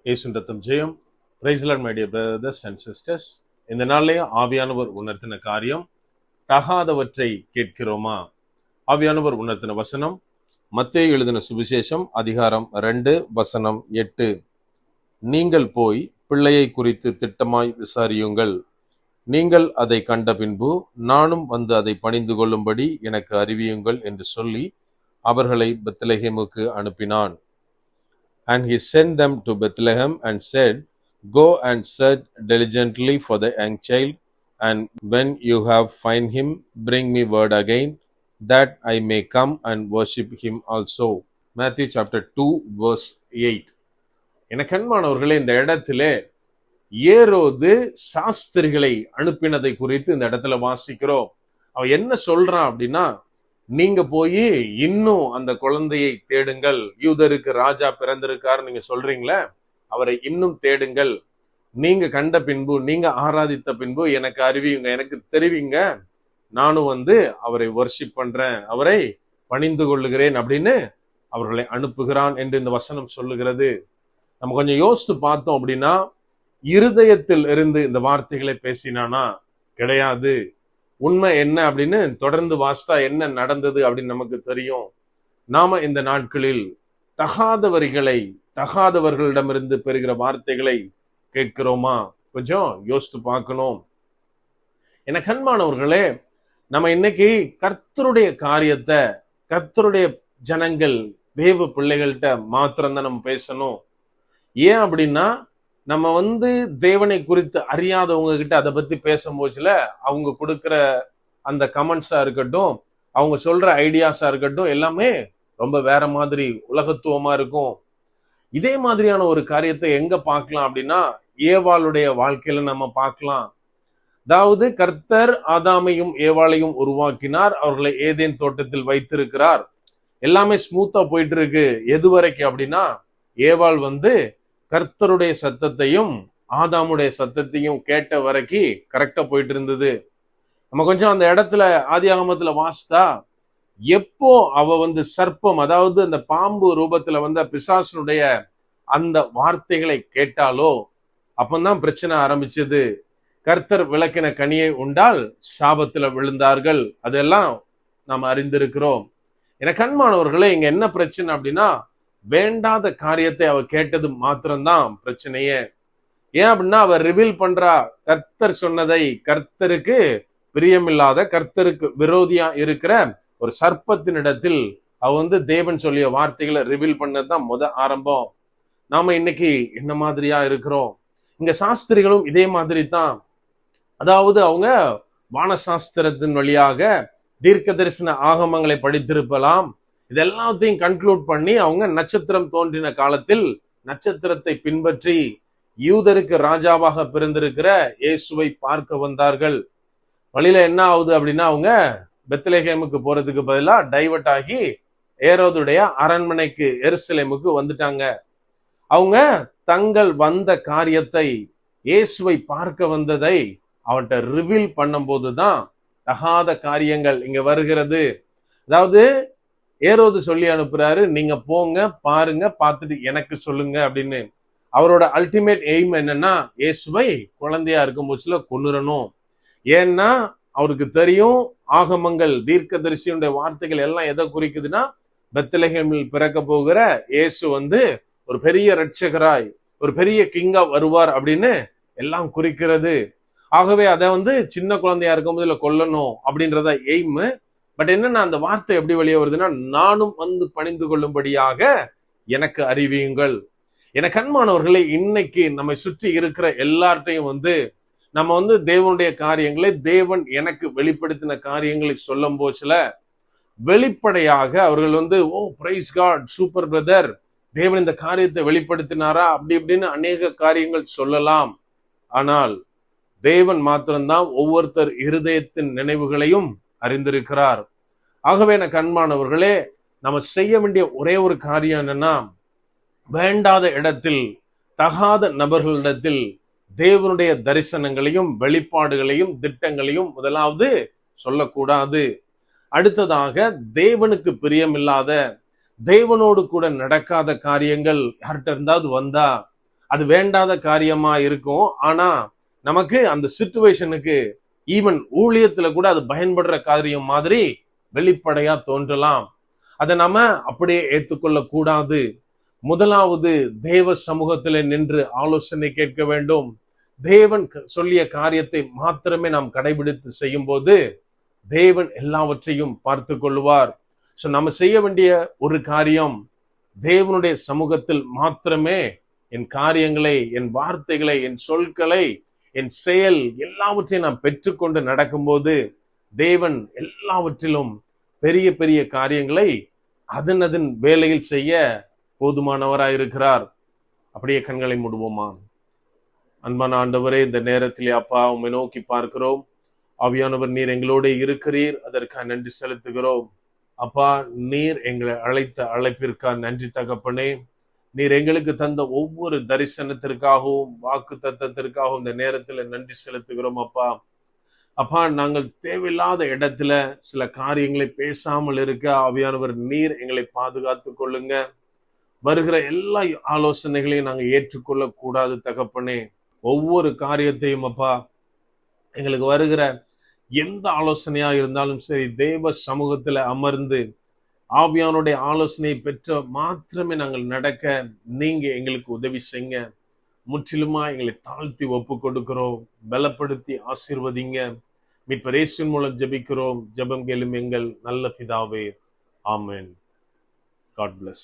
இயேசுவின் ரத்தம் ஜெயம். Praise the Lord my dear brothers and sisters. இந்த நாள்லயும் ஆவியானவர் உணர்த்தின காரியம், தகாதவற்றை கேட்கிறோமா? ஆவியானவர் உணர்த்தின வசனம் மத்தேயு எழுதின சுவிசேஷம் அதிகாரம் 2 வசனம் 8. நீங்கள் போய் பிள்ளையை குறித்து திட்டமாய் விசாரியுங்கள். நீங்கள் அதை கண்ட பின்பு நானும் வந்து அதை பணிந்து கொள்ளும்படி எனக்கு அறிவியுங்கள் என்று சொல்லி அவர்களை பெத்லெகேமுக்கு அனுப்பினான். And he sent them to Bethlehem and said, Go and search diligently for the young child, and when you have find him, bring me word again, that I may come and worship him also. Matthew chapter 2 verse 8. எனக்கு அன்பானவர்களே, இந்த இடத்திலே ஏரோது சாஸ்திரிகளை அனுப்பினதை குறித்து இந்த இடத்துல வாசிக்கிறோம். அவன் என்ன சொல்றான் அப்படின்னா, நீங்க போய் இன்னும் அந்த குழந்தையை தேடுங்கள். யூதருக்கு ராஜா பிறந்திருக்காரு நீங்க சொல்றீங்களே, அவரை இன்னும் தேடுங்கள். நீங்க கண்ட பின்பு, நீங்க ஆராதித்த பின்பு எனக்கு அறிவியுங்க, எனக்கு தெரிவிங்க. நானும் வந்து அவரை வர்ஷிப் பண்றேன், அவரை பணிந்து கொள்ளுகிறேன் அப்படின்னு அவர்களை அனுப்புகிறான் என்று இந்த வசனம் சொல்லுகிறது. நம்ம கொஞ்சம் யோசித்து பார்த்தோம் அப்படின்னா, இருதயத்தில் இருந்து இந்த வார்த்தைகளை பேசினானா? கிடையாது. உண்மை என்ன அப்படின்னு தொடர்ந்து வாசித்தா என்ன நடந்தது அப்படின்னு நமக்கு தெரியும். நாம இந்த நாட்களில் தகாதவர்களிடமிருந்து பெறுகிற வார்த்தைகளை கேட்கிறோமா? கொஞ்சம் யோசித்து பார்க்கணும். என கண்மானவர்களே, நம்ம இன்னைக்கு கர்த்தருடைய காரியத்தை, கர்த்தருடைய ஜனங்கள், தேவ பிள்ளைகள்கிட்ட மாத்திரம்தான் நம்ம பேசணும். ஏன் அப்படின்னா, நம்ம வந்து தேவனை குறித்து அறியாதவங்க கிட்ட அதை பத்தி பேசும்போதுல அவங்க கொடுக்கிற அந்த கமெண்ட்ஸா இருக்கட்டும், அவங்க சொல்ற ஐடியாஸா இருக்கட்டும், எல்லாமே ரொம்ப வேற மாதிரி உலகத்துவமா இருக்கும். இதே மாதிரியான ஒரு காரியத்தை எங்க பார்க்கலாம் அப்படின்னா, ஏவாளுடைய வாழ்க்கையில நம்ம பார்க்கலாம். அதாவது கர்த்தர் ஆதாமையும் ஏவாளையும் உருவாக்கினார், அவர்களை ஏதேன் தோட்டத்தில் வைத்திருக்கிறார். எல்லாமே ஸ்மூத்தா போயிட்டு இருக்கு. எது வரைக்கும் அப்படின்னா, ஏவாள் வந்து கர்த்தருடைய சத்தத்தையும் ஆதாமுடைய சத்தத்தையும் கேட்ட வரைக்கும் கரெக்டா போயிட்டு இருந்தது. நம்ம கொஞ்சம் அந்த இடத்துல ஆதியாகமத்துல வாசித்தா, எப்போ அவ வந்து சர்ப்பம், அதாவது அந்த பாம்பு ரூபத்துல வந்த பிசாசனுடைய அந்த வார்த்தைகளை கேட்டாலோ, அப்பந்தான் பிரச்சனை ஆரம்பிச்சது. கர்த்தர் விளக்கின கனியை உண்டால் சாபத்துல விழுந்தார்கள். அதெல்லாம் நாம் அறிந்திருக்கிறோம். எனக்கு அன்பானவர்களே, இங்க என்ன பிரச்சனை அப்படின்னா, வேண்டாத காரியத்தை அவ கேட்டது மாத்திரம்தான் பிரச்சனையே. ஏன் அப்படின்னா, அவர் ரிவீல் பண்றா கர்த்தர் சொன்னதை. கர்த்தருக்கு பிரியமில்லாத, கர்த்தருக்கு விரோதியா இருக்கிற ஒரு சர்ப்பத்தினிடத்தில் அவ வந்து தேவன் சொல்லிய வார்த்தைகளை ரிவீல் பண்ணதுதான் ஆரம்பம். நாம இன்னைக்கு என்ன மாதிரியா இருக்கிறோம்? இங்க சாஸ்திரிகளும் இதே மாதிரி தான். அதாவது அவங்க வானசாஸ்திரத்தின் வழியாக தீர்க்க தரிசன ஆகமங்களை படித்திருக்கலாம். இதெல்லாத்தையும் கன்க்ளூட் பண்ணி அவங்க நட்சத்திரம் தோன்றின காலத்தில் நட்சத்திரத்தை பின்பற்றி யூதருக்கு ராஜாவாக பிறந்திருக்கிற இயேசுவை பார்க்க வந்தார்கள். வழியில என்ன ஆகுது அப்படின்னா, அவங்க பெத்லெகேமுக்கு போறதுக்கு பதிலா டைவர்ட் ஆகி ஏரோதுடைய அரண்மனைக்கு, எருசலேமுக்கு வந்துட்டாங்க. அவங்க தங்கள் வந்த காரியத்தை, இயேசுவை பார்க்க வந்ததை அவன்கிட்ட ரிவீல் பண்ணும் போதுதான் தகாத காரியங்கள் இங்க வருகிறது. அதாவது ஏரோது சொல்லி அனுப்புறாரு, நீங்க போங்க, பாருங்க, பார்த்துட்டு எனக்கு சொல்லுங்க அப்படின்னு. அவரோட அல்டிமேட் எய்ம் என்னன்னா, இயேசுவை குழந்தையா இருக்கும் போச்சுல கொன்னுறணும். ஏன்னா அவருக்கு தெரியும், ஆகமங்கள், தீர்க்கதரிசியுடைய வார்த்தைகள் எல்லாம் எதை குறிக்குதுன்னா, பெத்லெகேமில் பிறக்க போகிற இயேசு வந்து ஒரு பெரிய இரட்சகராய், ஒரு பெரிய கிங்கா வருவார் அப்படின்னு எல்லாம் குறிக்கிறது. ஆகவே அதை வந்து சின்ன குழந்தையா இருக்கும் போதுல கொல்லணும் அப்படின்றத எய்ம். பட் என்னன்னா, அந்த வார்த்தை எப்படி வெளியே வருதுன்னா, நானும் வந்து பணிந்து கொள்ளும்படியாக எனக்கு அறிவியுங்கள். என கண்மானவர்களை, இன்னைக்கு நம்மை சுற்றி இருக்கிற எல்லார்ட்டையும் வந்து நம்ம வந்து தேவனுடைய காரியங்களை, தேவன் எனக்கு வெளிப்படுத்தின காரியங்களை சொல்லும் போச்சுல வெளிப்படையாக அவர்கள் வந்து, ஓ பிரைஸ் காட், சூப்பர் பிரதர், தேவன் இந்த காரியத்தை வெளிப்படுத்தினாரா அப்படி இப்படின்னு அநேக காரியங்கள் சொல்லலாம். ஆனால் தேவன் மாத்திரம்தான் ஒவ்வொருத்தர் இருதயத்தின் நினைவுகளையும் அறிந்திருக்கிறார். ஆகவே எனக்கு அன்பானவர்களே, நம்ம செய்ய வேண்டிய ஒரே ஒரு காரியம் என்னன்னா, வேண்டாத இடத்தில், தகாத நபர்களிடத்தில் தேவனுடைய தரிசனங்களையும் வெளிப்பாடுகளையும் திட்டங்களையும் முதலாவது சொல்லக்கூடாது. அடுத்ததாக, தேவனுக்கு பிரியமில்லாத, தேவனோடு கூட நடக்காத காரியங்கள் யார்கிட்ட இருந்தாவது வந்தா அது வேண்டாத காரியமா இருக்கும். ஆனா நமக்கு அந்த சிச்சுவேஷனுக்கு ஈவன் ஊழியத்துல கூட அது பயன்படுற காரியம் மாதிரி வெளிப்படையா தோன்றலாம். அதை நாம அப்படியே ஏற்றுக்கொள்ள கூடாது. முதலாவது தேவ சமூகத்திலே நின்று ஆலோசனை கேட்க வேண்டும். தேவன் சொல்லிய காரியத்தை மாத்திரமே நாம் கடைபிடித்து செய்யும் போது தேவன் எல்லாவற்றையும் பார்த்து கொள்வார். சோ நம்ம செய்ய வேண்டிய ஒரு காரியம், தேவனுடைய சமூகத்தில் மாத்திரமே என் காரியங்களை, என் வார்த்தைகளை, என் சொற்களை, என் செயல் எல்லாவற்றையும் நாம் பெற்றுக்கொண்டு நடக்கும்போது தேவன் எல்லாவற்றிலும் பெரிய பெரிய காரியங்களை அதன் வேலையில் செய்ய போதுமானவராயிருக்கிறார். அப்படியே கண்களை மூடுவோமா? அன்பான ஆண்டவரே, இந்த நேரத்திலே அப்பா உம்மை நோக்கி பார்க்கிறோம். ஆவியானவர், நீர் எங்களோட இருக்கிறீர், அதற்காக நன்றி செலுத்துகிறோம். அப்பா, நீர் எங்களை அழைத்த அழைப்பிற்காக நன்றி தகப்பனே. நீர் எங்களுக்கு தந்த ஒவ்வொரு தரிசனத்திற்காகவும் வாக்கு தத்தத்திற்காகவும் இந்த நேரத்துல நன்றி செலுத்துகிறோம் அப்பா. அப்பா, நாங்கள் தேவையில்லாத இடத்துல சில காரியங்களை பேசாமல் இருக்க ஆவியானவர் நீர் எங்களை பாதுகாத்து கொள்ளுங்க. வருகிற எல்லா ஆலோசனைகளையும் நாங்கள் ஏற்றுக்கொள்ள கூடாது தகப்பனே. ஒவ்வொரு காரியத்தையும் அப்பா, எங்களுக்கு வருகிற எந்த ஆலோசனையா இருந்தாலும் சரி, தேவ சமூகத்துல அமர்ந்து ஆவியானுடைய ஆலோசனையை பெற்ற மாத்திரமே நாங்கள் நடக்க நீங்க எங்களுக்கு உதவி செய்யுங்க. முற்றிலுமா எங்களை தாழ்த்தி ஒப்பு கொடுக்கிறோம். பலப்படுத்தி ஆசீர்வதிங்க. மீட்பர் இயேசுவின் மூலம் ஜெபிக்கிறோம். ஜெபம் கேளும் எங்கள் நல்ல பிதாவே. ஆமென். God bless.